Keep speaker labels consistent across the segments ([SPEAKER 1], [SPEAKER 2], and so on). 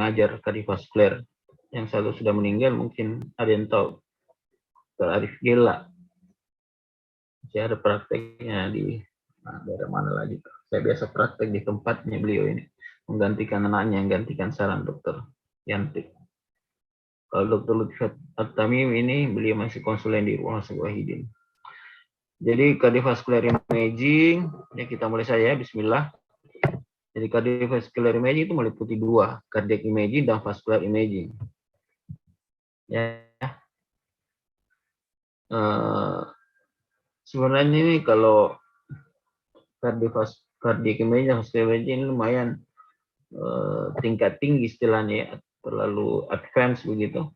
[SPEAKER 1] pengajar kardiovaskuler yang selalu sudah meninggal, mungkin ada yang tahu, Dr. Arif Gela. Saya ada prakteknya di daerah mana lagi. Saya biasa praktek di tempatnya beliau ini, menggantikan anaknya yang gantikan saran Dr. Yanti. Kalau Dr. Lutfi At-Tamim ini beliau masih konsulen di Rumah Sakit Wahidin. Jadi cardiovascular imaging, ya kita mulai saja, bismillah. Jadi cardiovascular imaging itu meliputi dua, cardiac imaging dan vascular imaging. Ya. Sebenarnya ini kalau cardiac imaging dan vascular imaging ini lumayan tingkat tinggi istilahnya ya, terlalu advance begitu.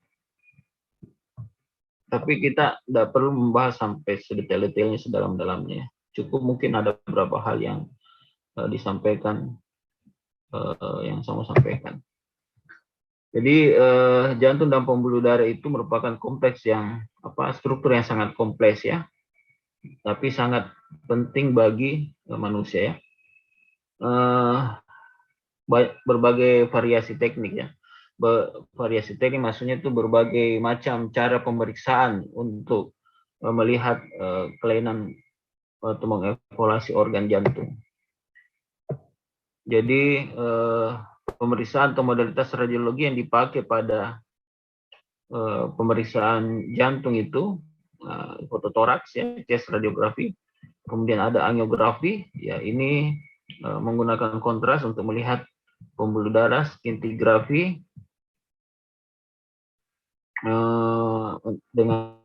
[SPEAKER 1] Tapi kita tidak perlu membahas sampai sedetail-detailnya, sedalam-dalamnya. Cukup mungkin ada beberapa hal yang disampaikan, yang saya mau sampaikan. Jadi jantung dan pembuluh darah itu merupakan kompleks yang struktur yang sangat kompleks ya, tapi sangat penting bagi manusia ya. Berbagai variasi teknik ya. Variasi teknik maksudnya itu berbagai macam cara pemeriksaan untuk melihat kelainan atau mengevaluasi organ jantung. Jadi pemeriksaan atau modalitas radiologi yang dipakai pada pemeriksaan jantung itu fototoraks ya, chest radiografi, kemudian ada angiografi ya, ini menggunakan kontras untuk melihat pembuluh darah, scintigraphy dengan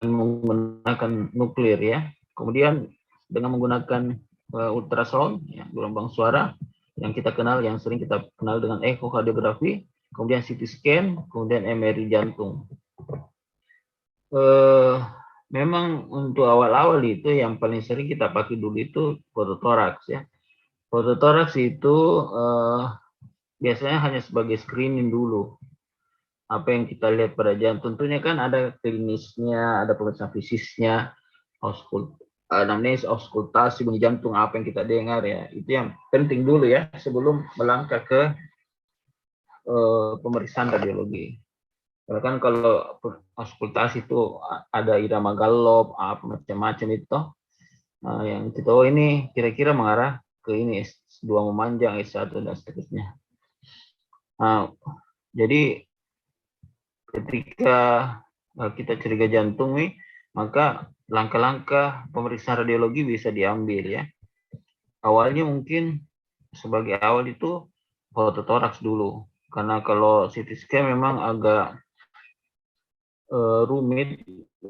[SPEAKER 1] menggunakan nuklir ya, kemudian dengan menggunakan ultrasound ya, gelombang suara yang kita kenal, yang sering kita kenal dengan ekokardiografi, kemudian CT scan, kemudian MRI jantung. Memang untuk awal-awal itu yang paling sering kita pakai dulu itu fototoraks ya. Fototoraks itu biasanya hanya sebagai screening dulu. Apa yang kita lihat pada jantung, tentunya kan ada klinisnya, ada pemeriksaan fisiknya, anamnesis, auskultasi, bunyi jantung, apa yang kita dengar ya, itu yang penting dulu ya sebelum melangkah ke pemeriksaan radiologi. Karena kan kalau auskultasi itu ada irama galop, apa macam-macam itu, yang kita tahu ini kira-kira mengarah ke ini S2 memanjang, S1 dan seterusnya. Jadi ketika kita curiga jantung nih, maka langkah-langkah pemeriksaan radiologi bisa diambil ya. Awalnya mungkin sebagai awal itu fototoraks dulu, karena kalau CT scan memang agak rumit,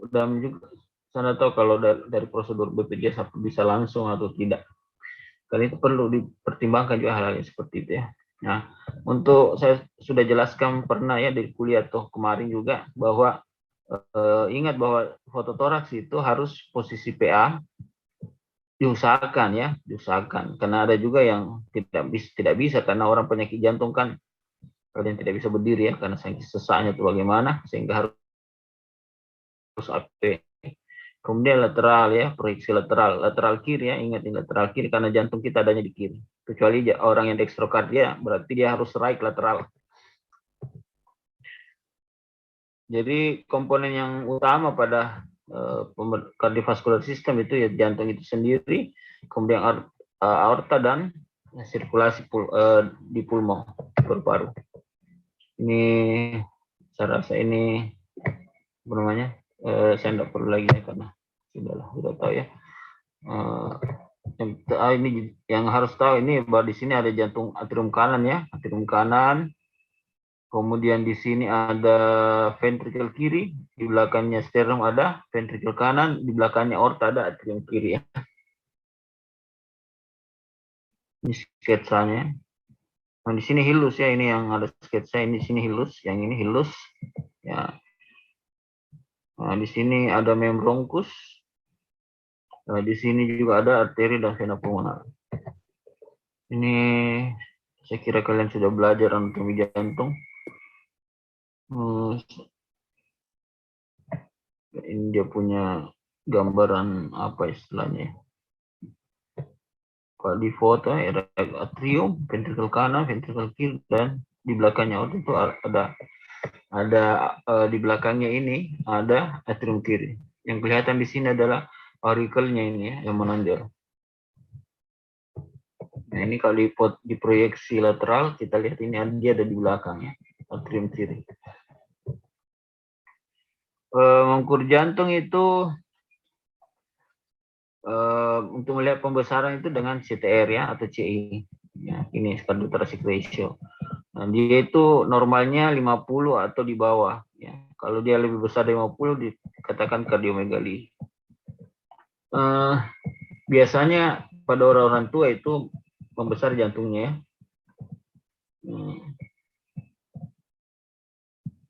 [SPEAKER 1] dan juga saya tahu kalau dari prosedur BPJS bisa langsung atau tidak. Karena itu perlu dipertimbangkan juga hal-hal seperti itu ya. Nah, untuk saya sudah jelaskan pernah ya di kuliah tuh kemarin juga, bahwa ingat bahwa fototoraks itu harus posisi PA diusahakan ya, diusahakan. Karena ada juga yang tidak bisa karena orang penyakit jantung kan kalian tidak bisa berdiri ya, karena saking sesaknya itu bagaimana, sehingga harus AP. Kemudian lateral ya, proyeksi lateral kiri ya, ingat ini lateral kiri karena jantung kita adanya di kiri. Kecuali orang yang dextrokardia, berarti dia harus right lateral. Jadi komponen yang utama pada kardiovaskular system itu ya jantung itu sendiri, kemudian aorta dan sirkulasi di pulmo, paru-paru. Ini saya rasa ini apa namanya? Saya tidak perlu lagi ya karena sudah tahu ya. Ini yang harus tahu ini bahwa di sini ada jantung atrium kanan ya, atrium kanan. Kemudian di sini ada ventricle kiri, di belakangnya sternum ada ventricle kanan, di belakangnya aorta ada atrium kiri ya. Ini sketsanya. Nah, di sini hilus ya, ini yang ada sketsa, ini di sini hilus, yang ini hilus ya. Nah, di sini ada membronkus. Nah, di sini juga ada arteri dan vena pulmonar. Ini saya kira kalian sudah belajar anatomi jantung. Ini dia punya gambaran apa istilahnya. Kalau di foto ada atrium, ventricle kanan, ventricle kiri, dan di belakangnya otot itu ada di belakangnya ini ada atrium kiri. Yang kelihatan di sini adalah auricle-nya ini ya, yang menonjol. Nah ini kalau di proyeksi lateral kita lihat ini dia ada di belakangnya atrium kiri. Mengukur jantung itu untuk melihat pembesaran itu dengan CTR ya atau CI. Ya, ini cardiothoracic ratio. Nah, dia itu normalnya 50 atau di bawah ya. Kalau dia lebih besar dari 50 dikatakan kardiomegali. Biasanya pada orang-orang tua itu membesar jantungnya ya.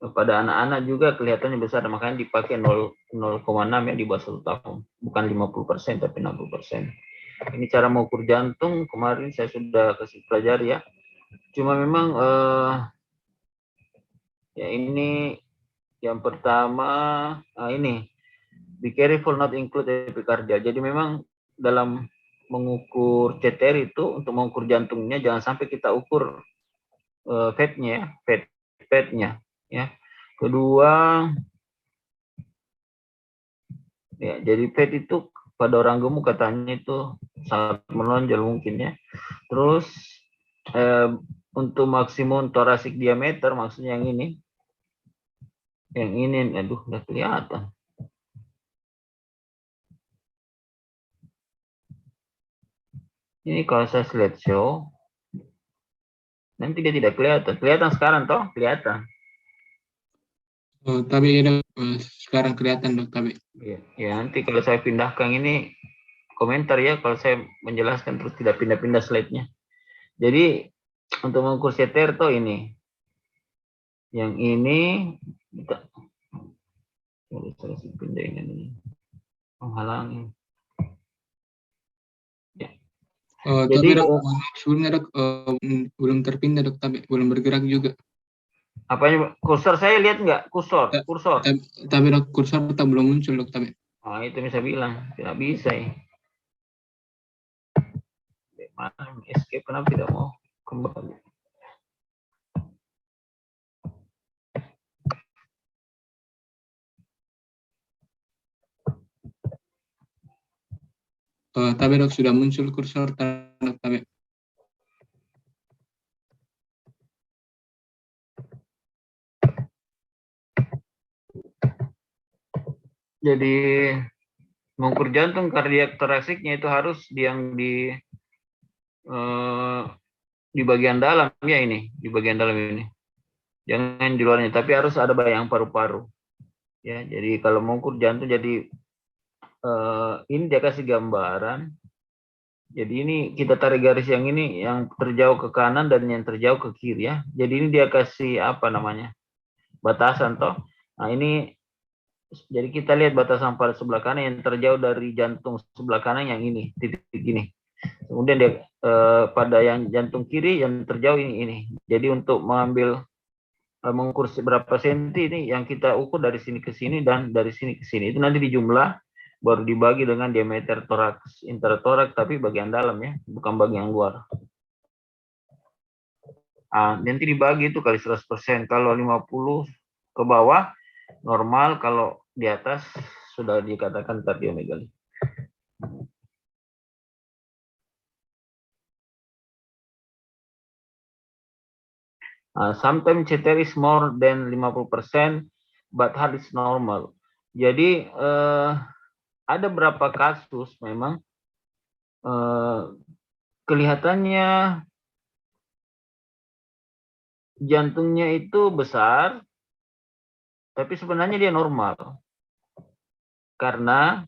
[SPEAKER 1] Pada anak-anak juga kelihatannya besar, makanya dipakai 0,6 ya di bawah 1 tahun. Bukan 50% tapi 60%. Ini cara mengukur jantung, kemarin saya sudah kasih pelajari ya. Cuma memang ya ini yang pertama, ini be careful not include epicardia. Jadi memang dalam mengukur CTR itu untuk mengukur jantungnya jangan sampai kita ukur fatnya ya, fatnya ya. Kedua ya, jadi fat itu pada orang gemuk katanya itu sangat menonjol mungkin ya. Terus untuk maksimum thoracic diameter maksudnya yang ini aduh nggak kelihatan. Ini kalau saya slideshow nanti dia tidak kelihatan sekarang toh kelihatan.
[SPEAKER 2] Oh, tapi dok, sekarang kelihatan dok tapi.
[SPEAKER 1] Ya nanti kalau saya pindahkan ini komentar ya kalau saya menjelaskan terus tidak pindah-pindah slide-nya. Jadi untuk mengukur CTR toh ini. Yang ini kita pindah ini menghalangi. Ya.
[SPEAKER 2] Tapi dok, sebelumnya dok belum terpindah dok, tapi belum bergerak juga.
[SPEAKER 1] Apanya kursor saya lihat nggak kursor?
[SPEAKER 2] Tapi dok kursor tetap belum muncul dok tapi.
[SPEAKER 1] Itu bisa bilang tidak bisa ya. Mana escape kenapa tidak mau kembali?
[SPEAKER 2] Tapi dok sudah muncul kursor dok tapi.
[SPEAKER 1] Jadi mengukur jantung kardiak toraksiknya itu harus yang di bagian dalam ya ini, di bagian dalam ini. Jangan di luarnya, tapi harus ada bayang paru-paru. Ya, jadi kalau mengukur jantung jadi ini dia kasih gambaran. Jadi ini kita tarik garis yang ini yang terjauh ke kanan dan yang terjauh ke kiri ya. Jadi ini dia kasih apa namanya? Batasan toh. Nah, ini jadi kita lihat batasan pada sebelah kanan yang terjauh dari jantung sebelah kanan yang ini, titik ini. Kemudian dia pada yang jantung kiri yang terjauh ini. Jadi untuk mengambil mengukur berapa senti ini yang kita ukur dari sini ke sini dan dari sini ke sini. Itu nanti dijumlah baru dibagi dengan diameter toraks intertoraks tapi bagian dalam ya, bukan bagian luar. Nanti dibagi itu kali 100%. Kalau 50 ke bawah normal, kalau di atas sudah dikatakan kardiomegali. Sometimes CTR is more than 50%, but heart is normal. Jadi ada berapa kasus memang kelihatannya jantungnya itu besar, tapi sebenarnya dia normal. Karena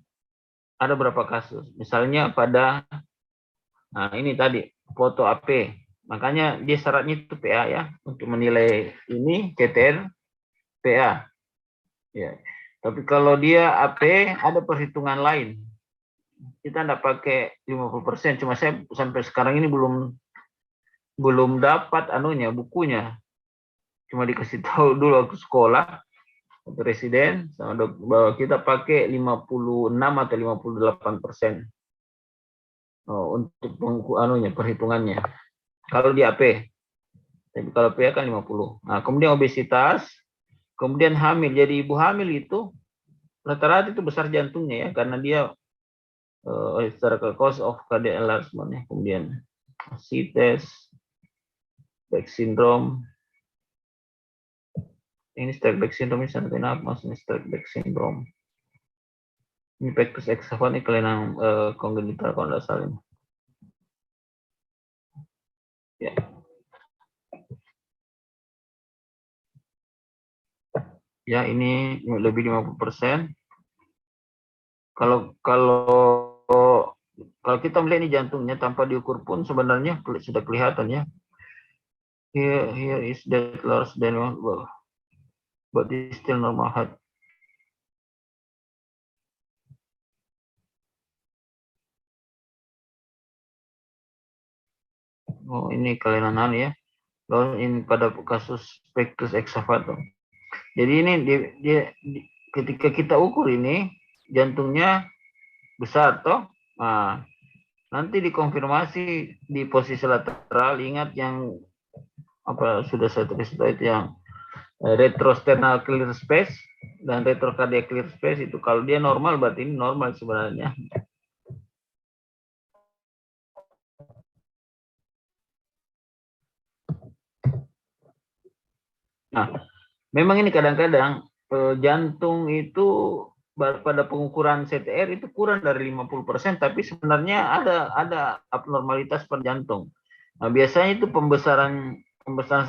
[SPEAKER 1] ada berapa kasus. Misalnya pada, ini tadi, foto AP. Makanya dia syaratnya itu PA ya. Untuk menilai ini, CTR, PA. Ya. Tapi kalau dia AP, ada perhitungan lain. Kita tidak pakai 50%. Cuma saya sampai sekarang ini belum dapat bukunya. Cuma dikasih tahu dulu waktu sekolah presiden sama bahwa kita pakai 56 atau 58%. untuk perhitungannya. Kalau di AP, tapi kalau PA kan 50. Nah, kemudian obesitas, kemudian hamil. Jadi ibu hamil itu rata-rata itu besar jantungnya ya, karena dia historical cause of cardiac enlargement ya. Kemudian CTES, Beck syndrome. Ini Stark syndrome ini sampai apa maksudnya Stark syndrome? Ini pectus excavans ini kelainan kongenital kalau tidak salah ini. Ya. Ya, ini lebih 50%. Kalau kita melihat ini jantungnya tanpa diukur pun sebenarnya sudah kelihatan ya. Here is that large than well, but it's still normal height. Oh, ini kelainan ya. Lalu ini pada kasus pectus excavatum. Jadi ini ketika kita ukur ini jantungnya besar toh. Nah, nanti dikonfirmasi di posisi lateral. Ingat yang apa sudah saya tulis itu yang retrosternal clear space dan retrocardiac clear space itu kalau dia normal berarti ini normal sebenarnya. Nah, memang ini kadang-kadang jantung itu pada pengukuran CTR itu kurang dari 50%, tapi sebenarnya ada abnormalitas pada jantung. Nah, biasanya itu pembesaran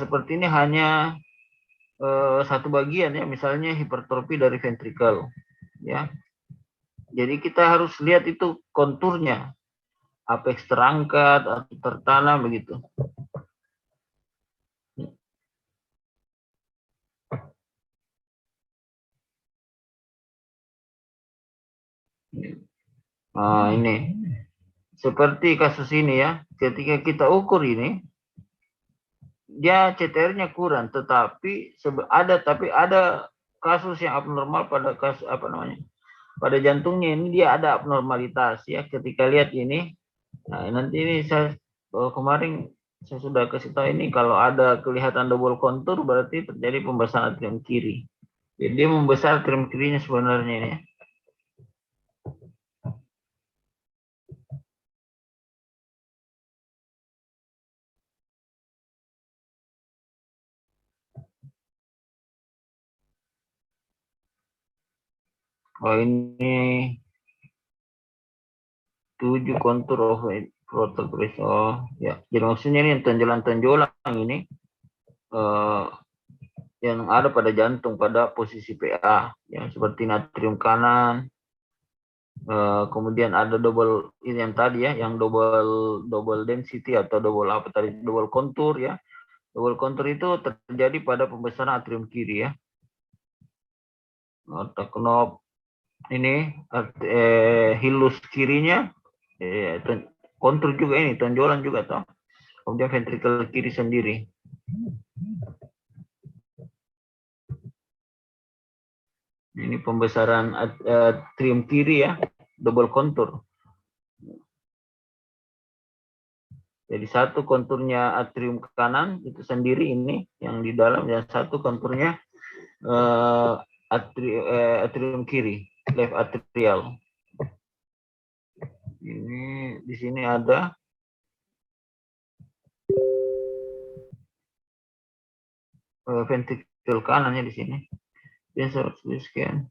[SPEAKER 1] seperti ini hanya satu bagian ya, misalnya hipertrofi dari ventrikel ya. Jadi kita harus lihat itu konturnya, apex terangkat atau tertanam begitu. Nah, ini seperti kasus ini ya, ketika kita ukur ini dia CTR-nya kurang, tetapi ada kasus yang abnormal pada kasus pada jantungnya ini dia ada abnormalitas ya. Ketika lihat ini, nah nanti ini saya kemarin saya sudah kasih tahu ini kalau ada kelihatan double kontur berarti terjadi pembesaran atrium kiri. Jadi dia membesar atrium kirinya sebenarnya ini. Oh ini 7 kontur of protocol. Oh ya, jadi maksudnya ini tonjolan-tonjolan ini yang ada pada jantung pada posisi PA, yang seperti natrium kanan. Kemudian ada double ini yang tadi ya, yang double density atau double kontur ya. Double kontur itu terjadi pada pembesaran atrium kiri ya. Otak knob ini hilus kirinya kontur juga ini, tonjolan juga toh. Kemudian ventrikel kiri sendiri. Ini pembesaran atrium kiri ya, double kontur. Jadi satu konturnya atrium ke kanan itu sendiri ini yang di dalam, dan satu konturnya atrium kiri, left atrial. Ini di sini ada ventrikel kanannya di sini. Biasa sekian.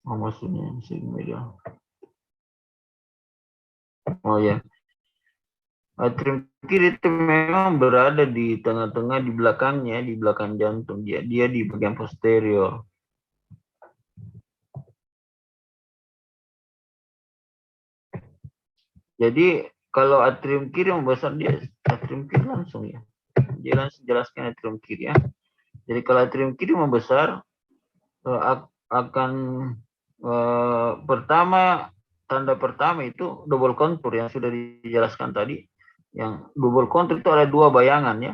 [SPEAKER 1] Oh, maksudnya media. Oh ya. Atrium kiri itu memang berada di tengah-tengah, di belakangnya, di belakang jantung. Dia di bagian posterior. Jadi kalau atrium kiri membesar, dia atrium kiri langsung ya. Dia langsung jelaskan atrium kiri ya. Jadi kalau atrium kiri membesar akan tanda pertama itu double kontur yang sudah dijelaskan tadi. Yang double contour itu ada dua bayangan ya.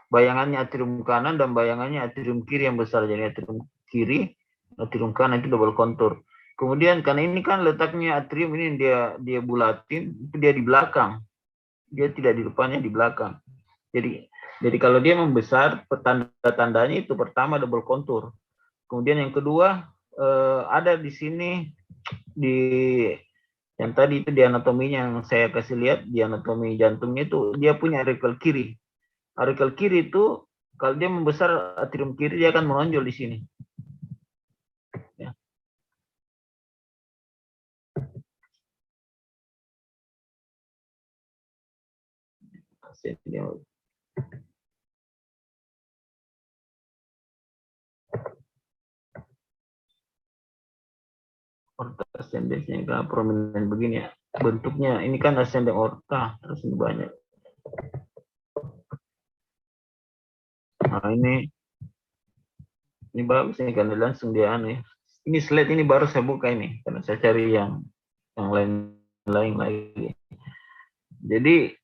[SPEAKER 1] Bayangannya atrium kanan dan bayangannya atrium kiri yang besar. Jadi atrium kiri, atrium kanan itu double contour. Kemudian karena ini kan letaknya atrium ini dia bulatin, itu dia di belakang. Dia tidak di depannya, di belakang. Jadi kalau dia membesar, tanda-tandanya itu pertama double contour. Kemudian yang kedua ada di sini di yang tadi itu di anatominya yang saya kasih lihat di anatomi jantungnya itu dia punya auricle kiri. Auricle kiri itu kalau dia membesar atrium kiri dia akan menonjol di sini. Ya. Orta ascendensnya karena prominent begini ya. Bentuknya ini kan ascending orta terus ini banyak. Nah ini bagus nih karena langsung dia aneh. Ini slide ini baru saya buka ini karena saya cari yang lain lagi. Jadi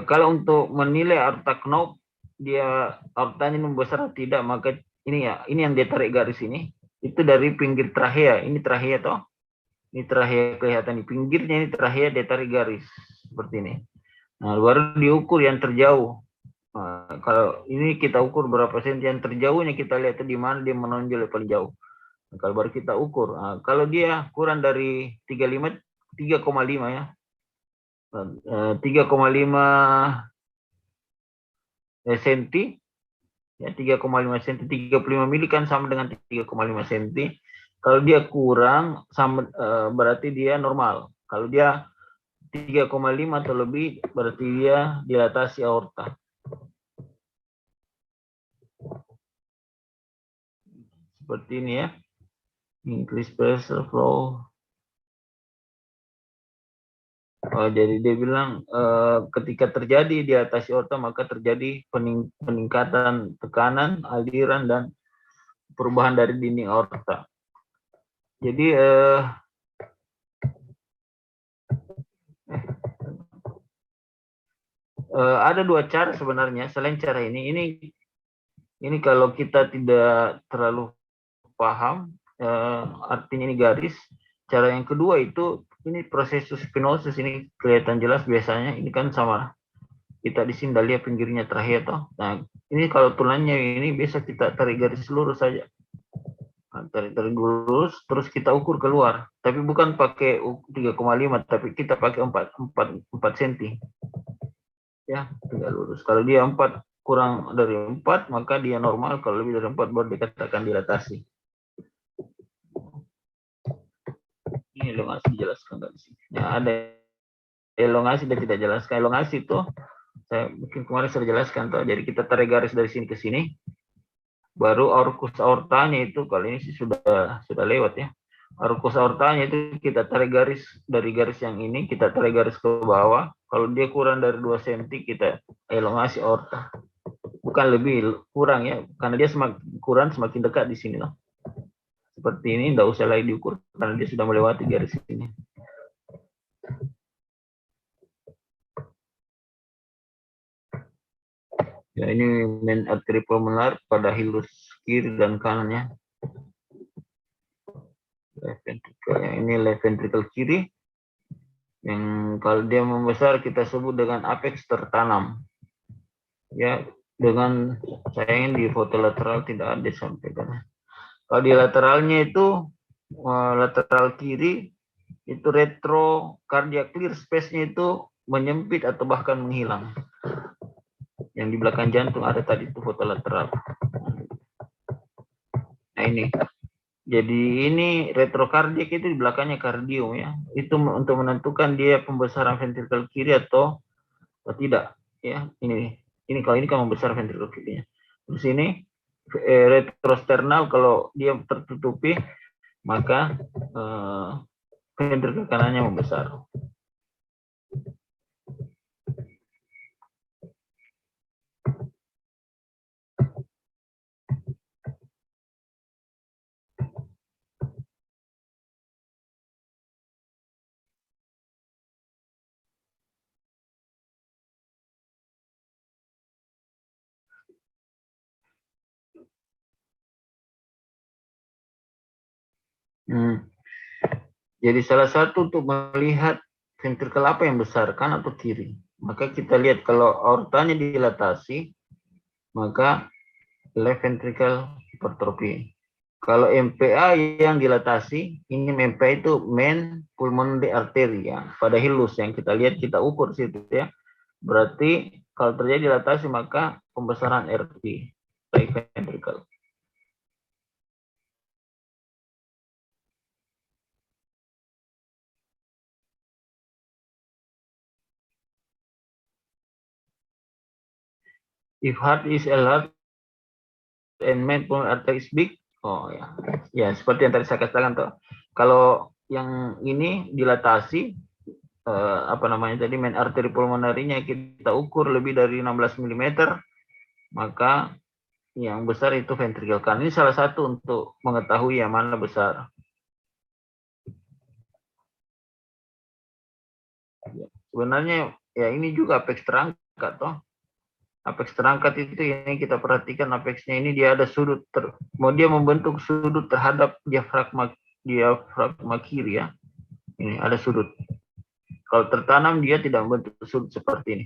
[SPEAKER 1] kalau untuk menilai aorta Knoop dia aortanya membesar atau tidak, maka ini ya, ini yang dia tarik garis ini itu dari pinggir trachea. Ini trachea toh. Ini trachea kelihatan di pinggirnya, ini trachea dia tarik garis seperti ini. Nah, baru diukur yang terjauh. Nah, kalau ini kita ukur berapa senti yang terjauhnya, kita lihat di mana dia menonjol paling jauh. Nah, kalau baru kita ukur, nah, kalau dia kurang dari 3,5 ya, 3,5 senti, ya 3,5 senti, 35 mili kan sama dengan 3,5 senti. Kalau dia kurang, sama berarti dia normal. Kalau dia 3,5 atau lebih, berarti dia dilatasi aorta. Seperti ini ya. Increase pressure flow. Jadi dia bilang ketika terjadi di atas aorta maka terjadi peningkatan tekanan, aliran dan perubahan dari dinding aorta. Jadi ada dua cara sebenarnya selain cara ini. Ini kalau kita tidak terlalu paham artinya ini garis. Cara yang kedua itu ini proses spinosus ini kelihatan jelas biasanya. Ini kan sama kita di sini lihat pinggirnya terakhir toh. Nah ini kalau tulangnya ini bisa kita tarik garis lurus saja. Nah, tarik lurus terus kita ukur keluar. Tapi bukan pakai 3,5 tapi kita pakai 4 cm. Ya, tidak lurus. Kalau dia 4 kurang dari 4 maka dia normal, kalau lebih dari 4 baru dikatakan dilatasi. Ini elongasi dijelaskan dari sini. Ya, ada elongasi dan tidak jelaskan. Elongasi itu saya mungkin kemarin sudah jelaskan tuh. Jadi kita tarik garis dari sini ke sini. Baru arcus aortanya itu kali ini sih sudah lewat ya. Arcus aortanya itu kita tarik garis dari garis yang ini, kita tarik garis ke bawah. Kalau dia kurang dari 2 cm kita elongasi aorta. Bukan lebih, kurang ya, karena dia semakin kurang semakin dekat di sini lah. Seperti ini tidak usah lagi diukur karena dia sudah melewati garis ini. Ya ini main arteri pulmonar pada hilus kiri dan kanannya. Left ventricle. Yang ini left ventricle kiri. Yang kalau dia membesar kita sebut dengan apex tertanam. Ya, dengan sayangnya di foto lateral tidak ada sampaikan. Kalau di lateralnya itu lateral kiri itu retro cardiac clear space-nya itu menyempit atau bahkan menghilang. Yang di belakang jantung ada tadi itu foto lateral. Nah ini. Jadi ini retrokardiak itu di belakangnya kardium ya. Itu untuk menentukan dia pembesaran ventrikel kiri atau tidak ya. Ini kalau ini kan membesar ventrikel kirinya. Terus ini retrosternal kalau dia tertutupi maka ventrikel kanannya membesar. Jadi salah satu untuk melihat ventrikel apa yang besar, kanan atau kiri. Maka kita lihat kalau aortanya dilatasi, maka left ventricle hypertrophy. Kalau MPA yang dilatasi, ini MPA itu main pulmonary artery ya, pada hilus yang kita lihat, kita ukur situ ya. Berarti kalau terjadi dilatasi maka pembesaran RV, right ventricle. If heart is enlarged and main pulmonary artery is big, oh ya, ya seperti yang tadi saya katakan tuh. Kalau yang ini dilatasi, apa namanya tadi, main arteri pulmonarinya kita ukur lebih dari 16 mm, maka yang besar itu ventricle kanan. Ini salah satu untuk mengetahui yang mana besar. Ya, sebenarnya ya ini juga apex terangkat toh. Apex terangkat itu yang kita perhatikan, apexnya ini dia ada sudut, dia membentuk sudut terhadap diafragma kiri ya. Ini ada sudut. Kalau tertanam dia tidak membentuk sudut seperti ini,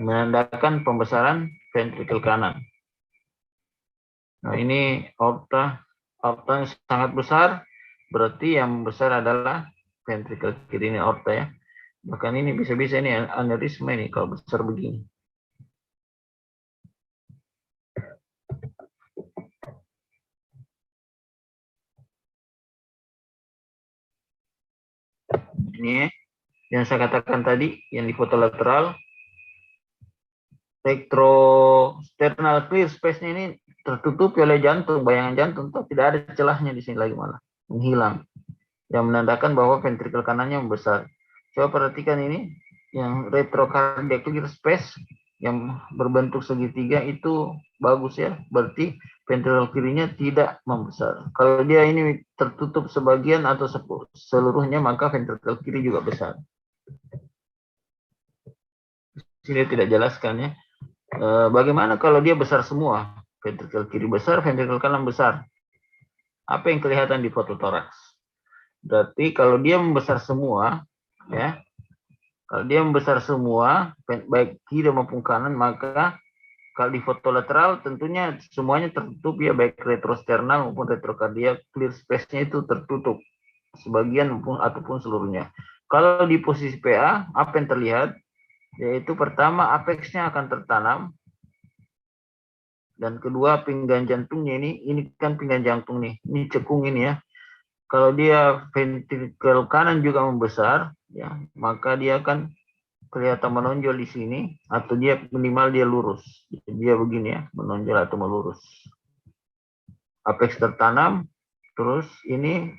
[SPEAKER 1] menandakan pembesaran ventricle kanan. Nah ini aorta sangat besar, berarti yang besar adalah ventricle kiri, ini aorta ya. Bahkan ini bisa-bisa ini aneurisma ini kalau besar begini. Ini yang saya katakan tadi, yang di foto lateral, retrosternal clear space-nya ini tertutup oleh jantung, bayangan jantung, tidak ada celahnya di sini lagi, malah menghilang, yang menandakan bahwa ventricle kanannya membesar. Coba perhatikan ini, yang retrocardiac clear space yang berbentuk segitiga itu bagus ya, berarti ventricle kirinya tidak membesar. Kalau dia ini tertutup sebagian atau seluruhnya, maka ventricle kiri juga besar. Sini tidak jelaskan ya. Bagaimana kalau dia besar semua? Ventricle kiri besar, ventricle kanan besar. Apa yang kelihatan di foto toraks? Berarti kalau dia membesar semua, ya, kalau dia membesar semua, baik kiri maupun kanan, maka kalau di foto lateral tentunya semuanya tertutup ya, baik retrosternal maupun retrocardiac clear space-nya itu tertutup sebagian ataupun seluruhnya. Kalau di posisi PA, apa yang terlihat? Yaitu pertama, apex-nya akan tertanam, dan kedua pinggang jantungnya ini kan pinggang jantung nih, ini cekung ini ya. Kalau dia ventricle kanan juga membesar, ya, maka dia akan kelihatan menonjol di sini, atau dia minimal dia lurus. Dia begini ya, menonjol atau melurus. Apex tertanam, terus ini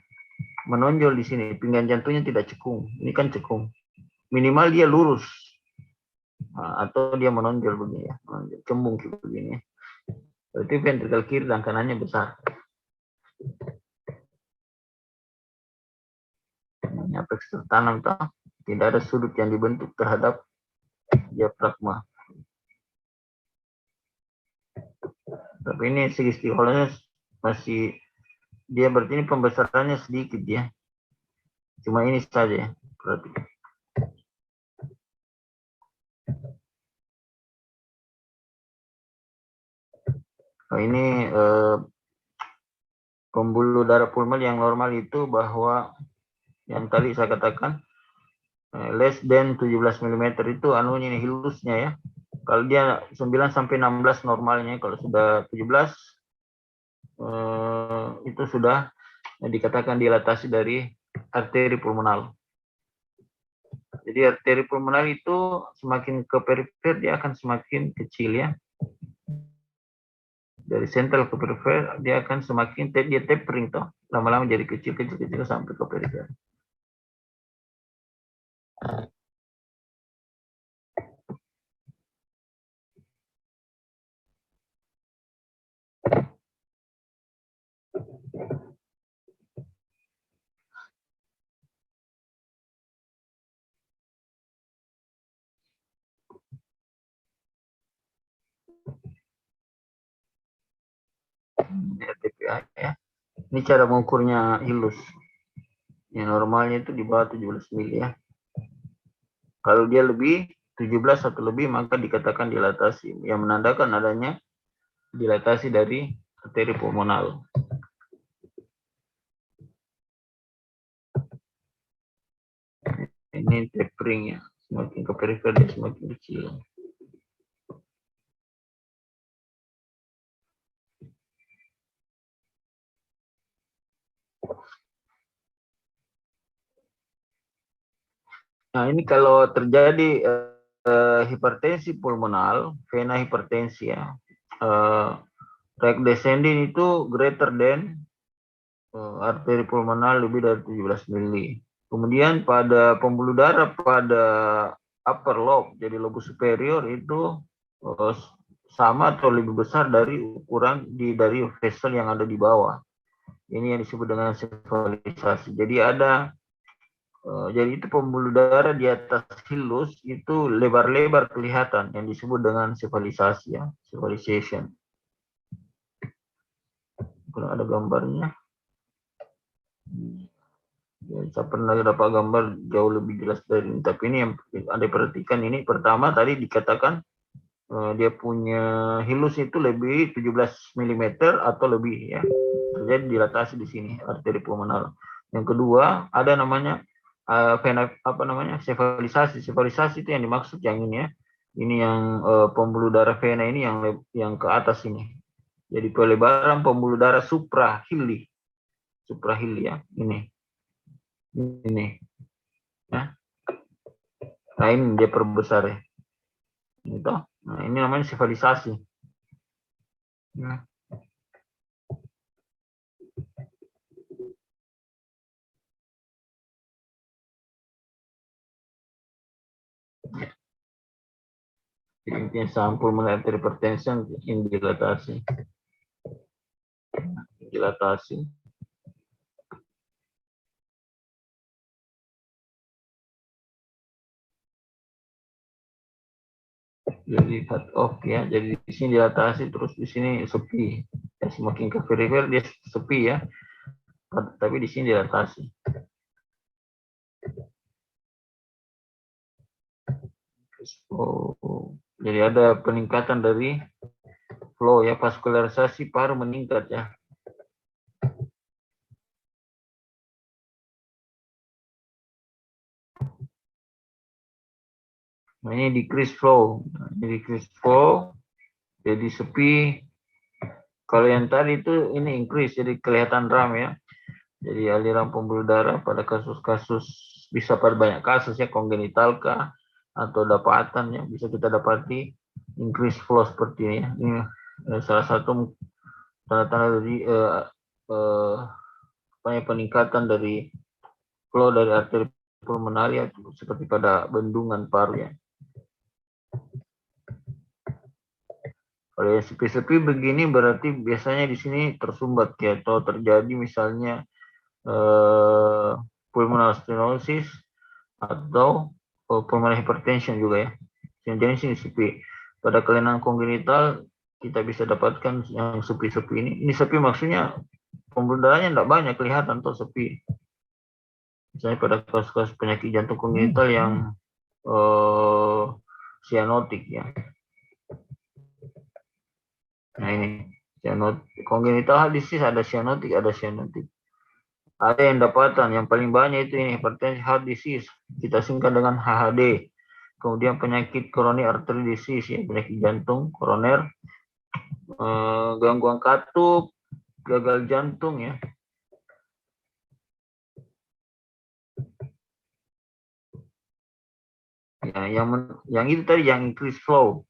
[SPEAKER 1] menonjol di sini, pinggang jantungnya tidak cekung. Ini kan cekung. Minimal dia lurus, atau dia menonjol begini ya, menonjol, cembung begini ya. Berarti ventricle kiri dan kanannya besar. Ini apex tertanam toh, tidak ada sudut yang dibentuk terhadap diafragma. Tapi ini segi istiqolanya masih, dia berarti ini pembesarannya sedikit ya. Cuma ini saja ya, berarti. Nah, ini pembuluh darah pulmal yang normal itu bahwa yang tadi saya katakan less than 17 mm itu anunya ini hilusnya ya. Kalau dia 9 sampai 16 normalnya, kalau sudah 17 itu sudah dikatakan dilatasi dari arteri pulmonal. Jadi arteri pulmonal itu semakin ke perifer dia akan semakin kecil ya. Dari sentral ke perifer dia akan semakin dia tapering toh, lama-lama jadi kecil sampai ke perifer. RTPA ya. Ini cara mengukurnya hilus. Yang normalnya itu di bawah 17 mili ya. Kalau dia lebih 17 atau lebih maka dikatakan dilatasi, yang menandakan adanya dilatasi dari arteri pulmonal. Ini tapering ya, semakin ke perifer dia semakin kecil. Nah ini kalau terjadi hipertensi pulmonal, vena hipertensi ya, right descending itu greater than arteri pulmonal lebih dari 17 mili. Kemudian pada pembuluh darah pada upper lobe, jadi lobus superior itu sama atau lebih besar dari ukuran dari vessel yang ada di bawah. Ini yang disebut dengan sefalisasi. Jadi itu pembuluh darah di atas hilus itu lebar-lebar kelihatan yang disebut dengan sefalisasi ya, cephalization. Kalau ada gambarnya, ya, saya pernah dapat gambar jauh lebih jelas dari ini. Tapi ini yang Anda perhatikan ini pertama tadi dikatakan dia punya hilus itu lebih 17 mm atau lebih ya. Terjadi dilatasi di sini arteri pulmonar. Yang kedua ada namanya vena apa namanya sefalisasi. Sefalisasi itu yang dimaksud yang ini ya. Ini yang pembuluh darah vena ini yang ke atas ini. Jadi pelebaran pembuluh darah suprahili ya ini ya. Nah ini dia perbesar ya. Gitu. Nah ini namanya sefalisasi. Nah. Intinya sampul mulai arteri hipertension yang dilatasi. Jadi cut off ya. Jadi di sini dilatasi terus di sini sepi. Ya, semakin ke perifer dia sepi ya. Tapi di sini dilatasi. Oh, jadi ada peningkatan dari flow ya, vaskularisasi paru meningkat ya. Nah, ini decrease flow. Jadi sepi. Kalau yang tadi itu ini increase, jadi kelihatan ram ya. Jadi aliran pembuluh darah pada kasus-kasus bisa pada banyak kasus ya kongenital kah atau dapatan ya bisa kita dapati increase flow seperti ini ya. Ini salah satu tanda-tanda dari peningkatan dari flow dari arteri pulmonar ya seperti pada bendungan paru ya. Kalau yang sepi-sepi begini berarti biasanya di sini tersumbat ya atau terjadi misalnya pulmonal stenosis atau pulmonary hypertension juga ya. Yang jenis ini sepi. Pada kelainan kongenital kita bisa dapatkan yang sepi-sepi ini. Ini sepi maksudnya pembuluh darahnya tidak banyak kelihatan tuh sepi. Misalnya pada kasus-kasus penyakit jantung kongenital yang sianotik ya. Nah ini congenital heart disease ada sianotik. Ada yang dapatan yang paling banyak itu ini hipertensi heart disease. Kita singkat dengan HHD. Kemudian penyakit coronary artery disease ya, penyakit jantung koroner, gangguan katup, gagal jantung ya. Ya, yang itu tadi yang increase flow.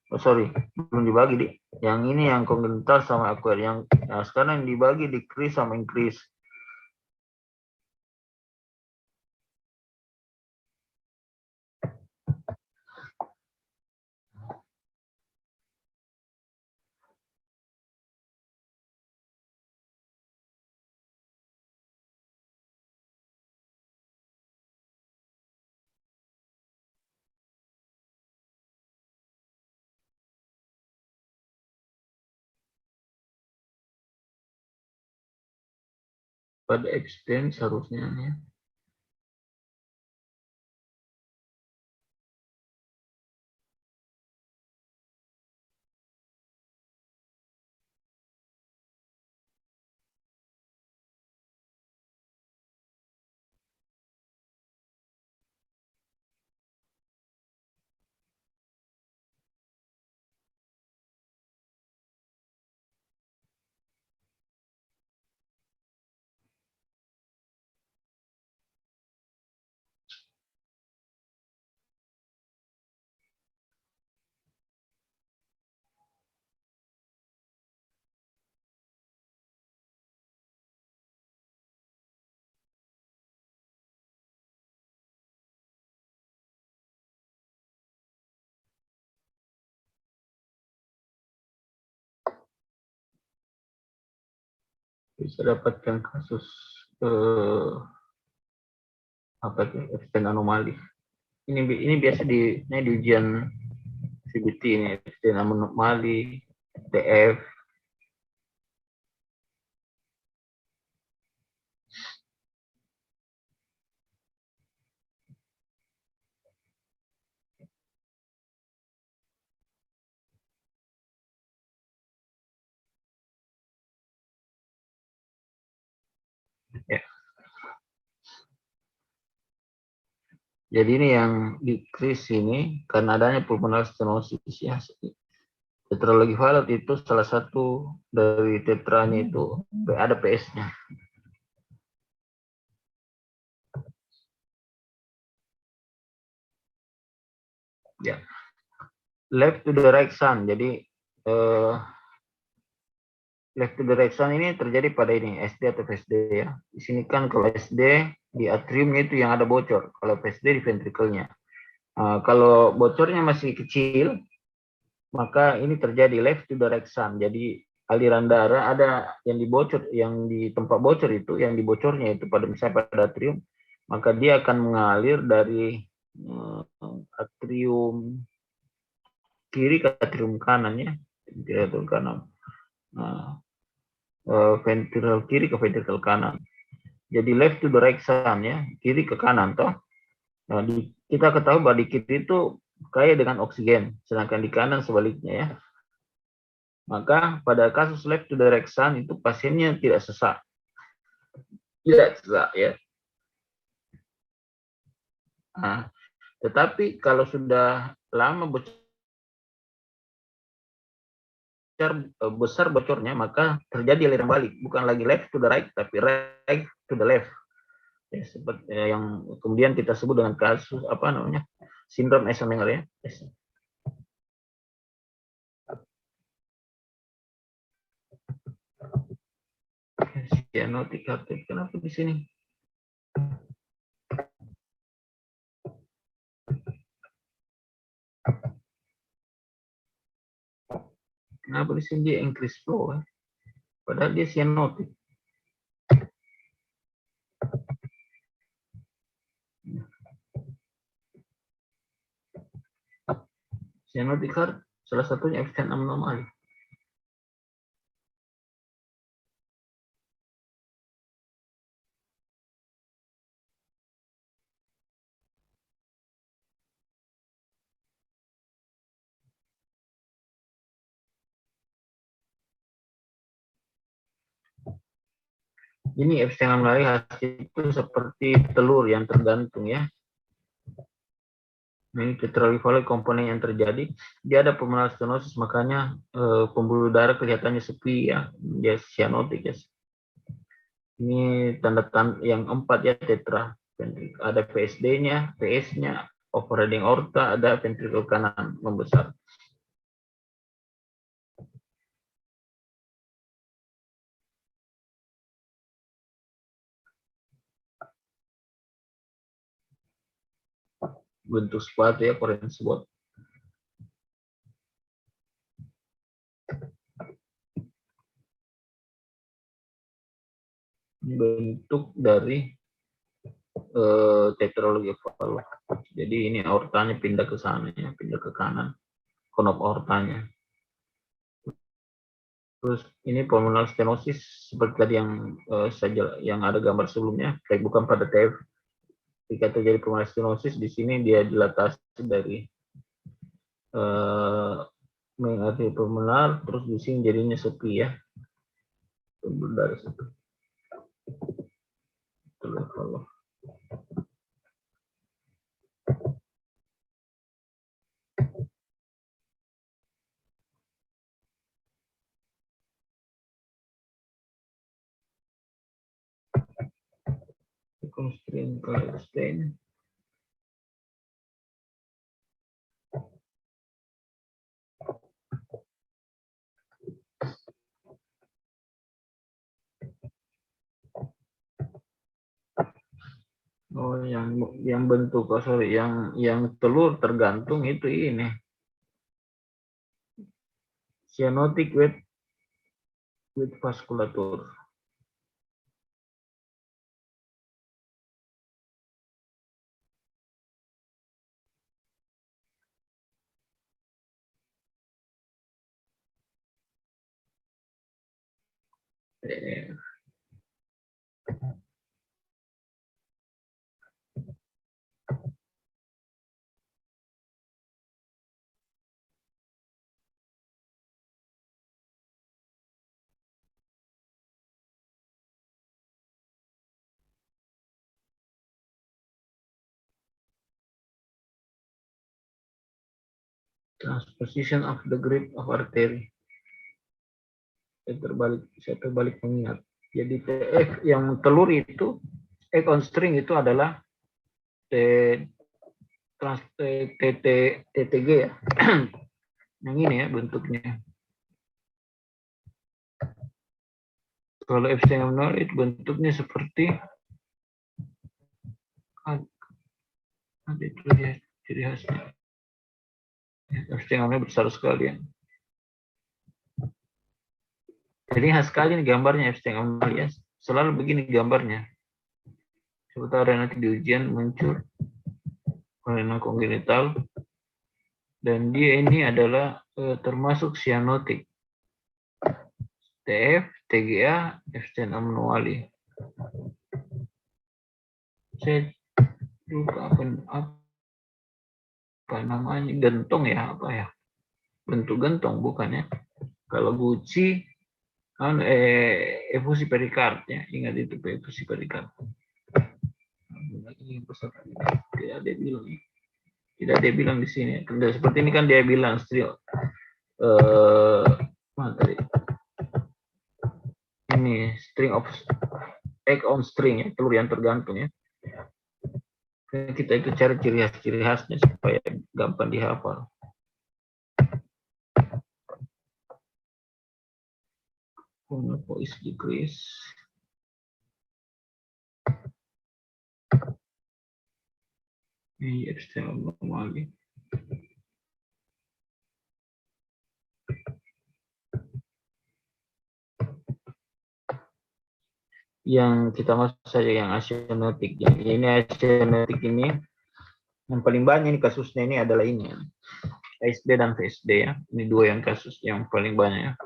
[SPEAKER 1] Oh sorry, belum dibagi deh. Yang ini yang kongenital sama acquired. Yang sekarang yang dibagi decrease sama increase. pada extend seharusnya ya. Bisa dapatkan kasus apa itu extend anomali. Ini biasa di ujian CBT ini extend anomali, TF. Ya. Jadi ini yang decrease ini karena adanya pulmonal stenosis ya. Tetralogi valet itu salah satu dari tetranya itu ada PS-nya. Ya. Left to the right sun. Jadi left to the right sun ini terjadi pada ini SD atau VSD ya. Di sini kan kalau SD di atriumnya itu yang ada bocor, kalau VSD di ventrikelnya. Kalau bocornya masih kecil, maka ini terjadi left to the right sun. Jadi aliran darah ada yang dibocor, yang di tempat bocor itu, yang dibocornya itu pada misalnya pada atrium, maka dia akan mengalir dari atrium kiri ke atrium kanan ya, atrium kanan. Ventrikel kiri ke ventrikel kanan. Jadi left to the right sun ya, kiri ke kanan toh. Nah, kita ketahui bahwa di kiri itu kaya dengan oksigen, sedangkan di kanan sebaliknya ya. Maka pada kasus left to the right sun itu pasiennya tidak sesak. Tidak sesak ya. Nah, tetapi kalau sudah lama besar bocornya, maka terjadi aliran balik, bukan lagi left to the right tapi right to the left. Ya, seperti yang kemudian kita sebut dengan kasus apa namanya, sindrom Eisenmenger ya. Cyanotic heart attack, kenapa di sini? Kenapa di sini dia increase flow ya? Padahal dia cyanotic. Cyanotic heart salah satunya extend anomali. Ini extend anomali hasil itu seperti telur yang tergantung ya. Ini tetralogi komponen yang terjadi, dia ada pulmonal stenosis, makanya pembuluh darah kelihatannya sepi ya, dia cyanotic ya. Ini tanda-tanda yang 4 ya, tetra. Ada PSD-nya, PS-nya, overriding aorta, ada ventrikel kanan membesar. Bentuk sepatu ya, Korean spot. Bentuk dari tetralogi valet. Jadi ini aortanya pindah ke sana ya, pindah ke kanan, konop aortanya. Terus ini pulmonal stenosis seperti tadi yang ada gambar sebelumnya, baik bukan pada TF. Jika terjadi pulmonal stenosis di sini dia dilatasi dari main artery pulmonar, terus di sini jadinya sepi ya, pembuluh darah situ. Kalau constraint kalau extend yang bentuk yang telur tergantung itu ini cyanotic with vasculature. Transposition of the grip of artery. Saya terbalik mengingat. Jadi TF yang telur itu, on string itu adalah TTG ya. Yang ini ya bentuknya. Kalau F'0 itu bentuknya seperti ada itu ya ciri khasnya. F'0 besar sekali ya. Jadi khas sekali nih gambarnya F'0 ya. Selalu begini gambarnya. Sebentar nanti di ujian muncul karena kongenital. Dan dia ini adalah termasuk cyanotic. TF, TGA, F'0 manuali. Saya lupa apa namanya, gentong ya, apa ya? Bentuk gentong bukan ya? Kalau Gucci efusi perikard ya, ingat itu efusi perikard. Tidak ada bilang di sini. Seperti ini kan dia bilang materi. Ini string of egg on string ya, telur yang tergantung ya. Kita itu cari ciri khasnya supaya gampang dihafal. Voice decrease. Ini external normal. Yang kita masuk saja yang asyanotik. Ini asyanotik ini yang paling banyak ini kasusnya ini adalah ini ya. ASD dan VSD ya. Ini dua yang kasus yang paling banyak ya.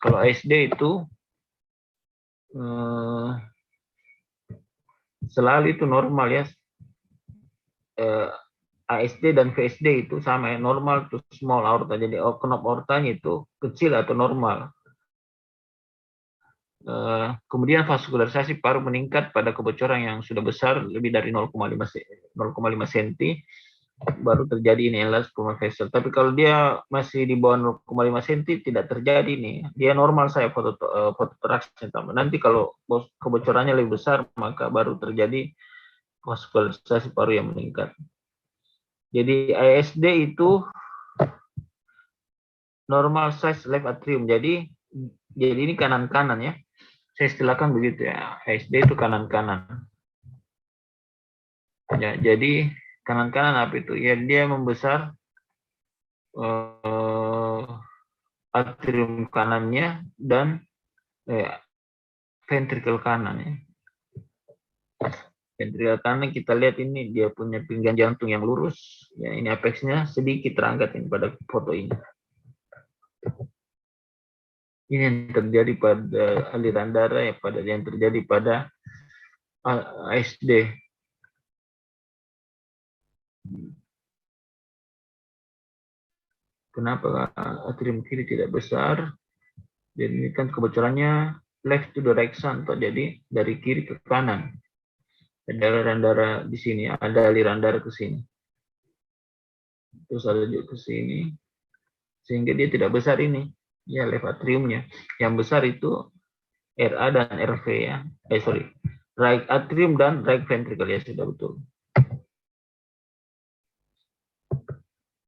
[SPEAKER 1] Kalau ASD itu selalu itu normal ya. ASD dan VSD itu sama ya, normal to small aorta. Jadi knop aortanya itu kecil atau normal. Kemudian vaskularisasi paru meningkat pada kebocoran yang sudah besar lebih dari 0,5 cm baru terjadi ini enlarged pulmonary vessel. Tapi kalau dia masih di bawah 0,5 cm tidak terjadi nih. Dia normal saya fototoraks. Nanti kalau kebocorannya lebih besar maka baru terjadi vaskularisasi paru yang meningkat. Jadi ASD itu normal size left atrium. Jadi ini kanan-kanan ya. Saya istilahkan begitu ya. ASD itu kanan-kanan. Ya, jadi kanan-kanan apa itu? Ya dia membesar atrium kanannya dan ventrikel kanan ya. Ventrikel kanan kita lihat ini dia punya pinggang jantung yang lurus. Ya, ini apexnya sedikit terangkat ini pada foto ini. Ini yang terjadi pada aliran darah ya, pada yang terjadi pada ASD. Kenapa atrium kiri tidak besar? Jadi ini kan kebocorannya left to the right shunt, jadi dari kiri ke kanan. Ada aliran darah di sini, ada aliran darah ke sini. Terus ada juga ke sini, sehingga dia tidak besar ini. Ya, left atriumnya. Yang besar itu RA dan RV ya. Right atrium dan right ventricle ya, sudah betul.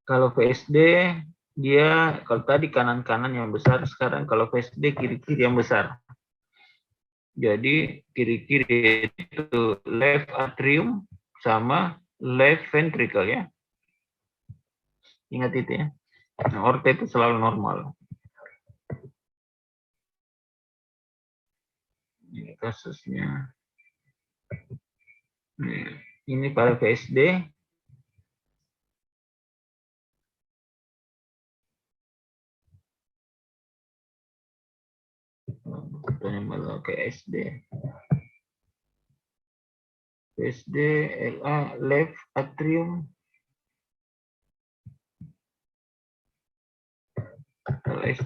[SPEAKER 1] Kalau VSD dia kalau tadi kanan-kanan yang besar, sekarang kalau VSD kiri-kiri yang besar. Jadi kiri-kiri itu left atrium sama left ventricle ya. Ingat itu ya. Nah, aorta itu selalu normal. Ini kasusnya. Ini pada VSD. Fotonya malah kayak SD. VSD LA left atrium. Sorry.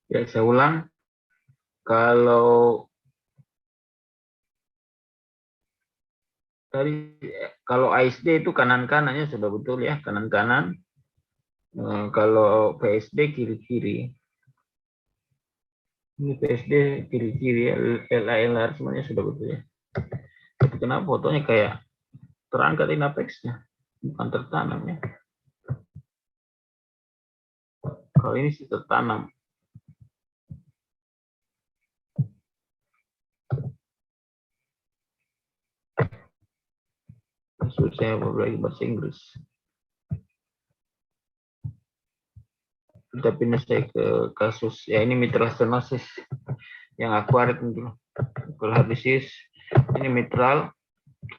[SPEAKER 1] Ya, saya ulang. Kalau tadi kalau ASD itu kanan-kanannya sudah betul ya, kanan-kanan. Kalau PSD kiri-kiri. Ini PSD kiri-kiri ya, LR semuanya sudah betul ya. Tapi kenapa fotonya kayak terangkat in apexnya, bukan tertanam ya. Kalau ini sih tertanam. Saya belajar bahasa Inggris. Kita pindah saya ke kasus ya, ini mitral stenosis yang akuarit dulu. Kalau heart disease ini mitral,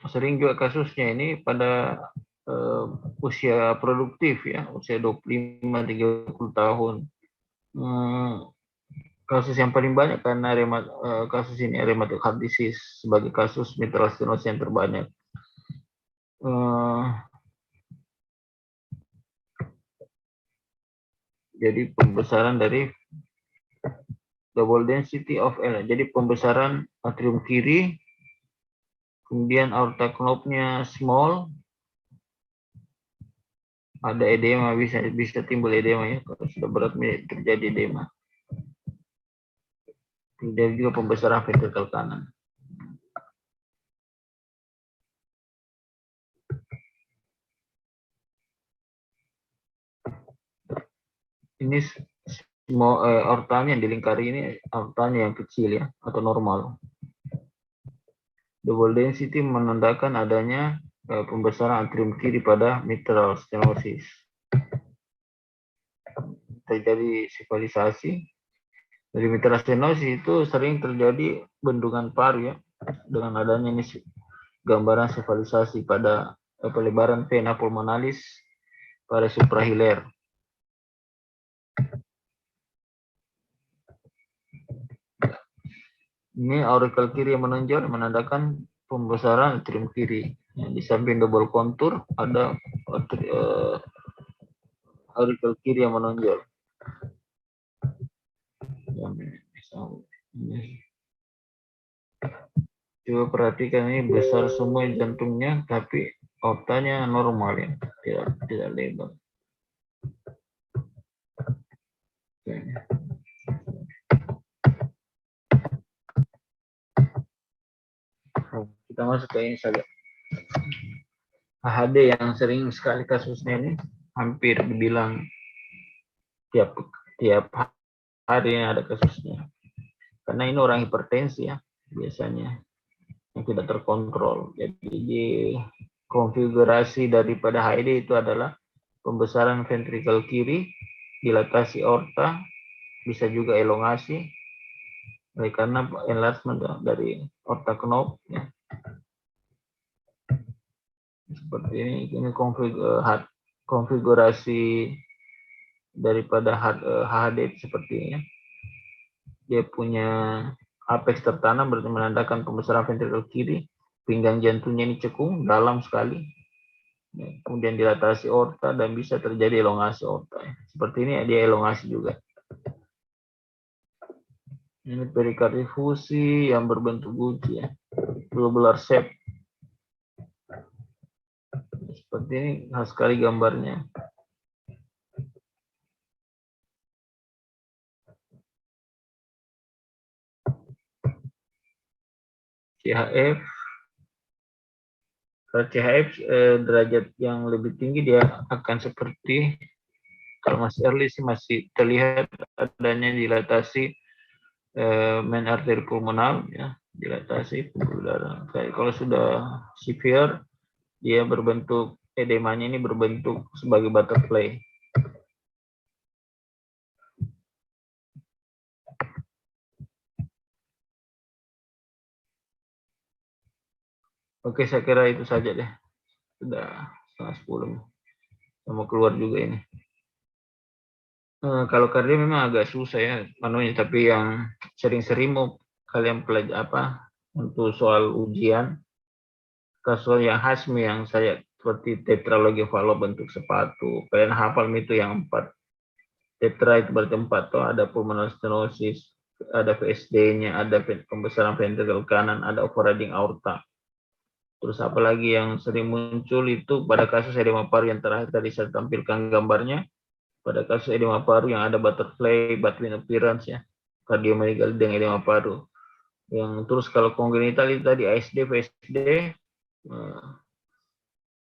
[SPEAKER 1] sering juga kasusnya ini pada usia produktif ya, usia 25-30 tahun. Kasus yang paling banyak karena kasus ini rheumatoid heart disease sebagai kasus mitral stenosis yang terbanyak. Jadi pembesaran dari double density of L. Jadi pembesaran atrium kiri, kemudian aorta knob-nya small, ada edema, bisa timbul edema ya, kalau sudah berat terjadi edema. Kemudian juga pembesaran ventrikel kanan. Ini aortanya yang dilingkari ini aortanya yang kecil ya, atau normal. Double density menandakan adanya pembesaran atrium kiri pada mitral stenosis. Terjadi sifalisasi. Dari mitral stenosis itu sering terjadi bendungan paru ya, dengan adanya ini gambaran sifalisasi pada pelebaran vena pulmonalis pada suprahiler. Ini auricle kiri yang menonjol menandakan pembesaran atrium kiri. Di samping double kontur ada auricle kiri yang menonjol. Coba perhatikan, ini besar semua jantungnya, tapi aortanya normal ya, tidak lebar. Kita masuk ke ini saja. AHD yang sering sekali kasusnya ini hampir dibilang tiap hari ada kasusnya. Karena ini orang hipertensi ya biasanya yang tidak terkontrol. Jadi konfigurasi daripada HID itu adalah pembesaran ventrikel kiri, dilatasi aorta, bisa juga elongasi, karena enlargement dari aorta knob ya. Seperti ini konfigurasi daripada HHD seperti ini. Dia punya apex tertanam berarti menandakan pembesaran ventrikel kiri, pinggang jantungnya ini cekung dalam sekali, kemudian dilatasi aorta dan bisa terjadi elongasi aorta. Seperti ini dia elongasi juga. Ini perikardifusi yang berbentuk guci ya, globular shape. Seperti ini khas sekali gambarnya. CHF. Kalau CHF derajat yang lebih tinggi dia akan seperti, kalau masih early sih masih terlihat adanya dilatasi main arteri pulmonal ya, dilatasi pembuluh darah. Kalau sudah severe dia berbentuk edemanya ini berbentuk sebagai butterfly. Oke, saya kira itu saja deh. Sudah 9:30. Saya mau keluar juga ini. Kalau kardio memang agak susah ya manunya, tapi yang sering-sering mau kalian pelajari untuk soal ujian, kasus yang Hasmi yang saya seperti tetralogi valve bentuk sepatu, kalian hafal itu yang 4. Tetra itu berarti 4 tuh, ada pulmonary stenosis, ada VSD-nya, ada pembesaran ventrikel kanan, ada overriding aorta. Terus apalagi yang sering muncul itu pada kasus edema paru yang terakhir tadi saya tampilkan gambarnya. Pada kasus edema paru yang ada butterfly between appearance ya, kardiomegaly dengan edema paru. Yang terus kalau kongenital itu tadi ASD, VSD,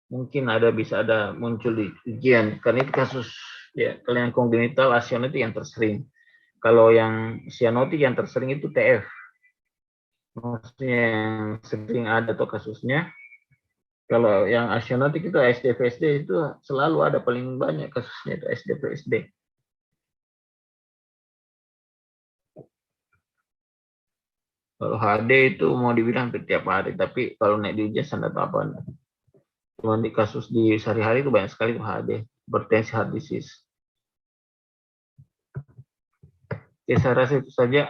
[SPEAKER 1] mungkin bisa ada muncul di ujian. Karena itu kasus ya, kalau yang kongenital asionotik yang tersering. Kalau yang sianotik yang tersering itu TF. Maksudnya yang sering ada tuh kasusnya. Kalau yang asionotik itu ASD, VSD itu selalu ada, paling banyak kasusnya itu ASD, VSD. Kalau HD itu mau dibilang hampir tiap hari, tapi kalau naik di ujian standar apa? Cuma di kasus di sehari-hari itu banyak sekali tuh HD, hipertensi, heart disease. Oke, saya rasa itu saja,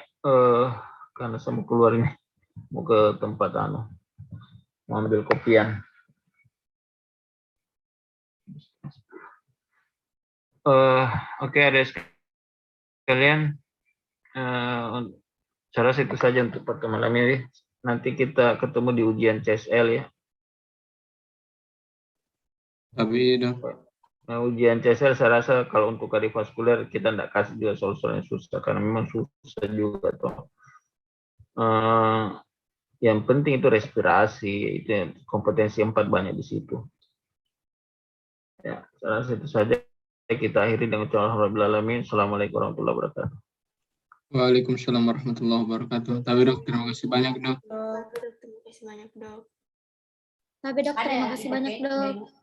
[SPEAKER 1] karena saya mau keluar ini, mau ke tempat mau ambil kopian. Oke, ada sekalian, saya rasa itu saja untuk pertemuan malam ini. Nanti kita ketemu di ujian CSL ya.
[SPEAKER 2] Tapi dok.
[SPEAKER 1] Nah, ujian CSL saya rasa kalau untuk kardiovaskuler kita tidak kasih juga soal-soal yang susah, karena memang susah juga toh. Yang penting itu respirasi, itu kompetensi 4 banyak di situ. Ya, saya rasa itu saja. Kita akhiri dengan ucapan alhamdulillah. Assalamualaikum warahmatullahi wabarakatuh.
[SPEAKER 2] Waalaikumsalam warahmatullahi wabarakatuh. Tapi dok, terima kasih banyak dok.
[SPEAKER 3] Terima kasih banyak dok. Tapi dok, terima kasih banyak dok.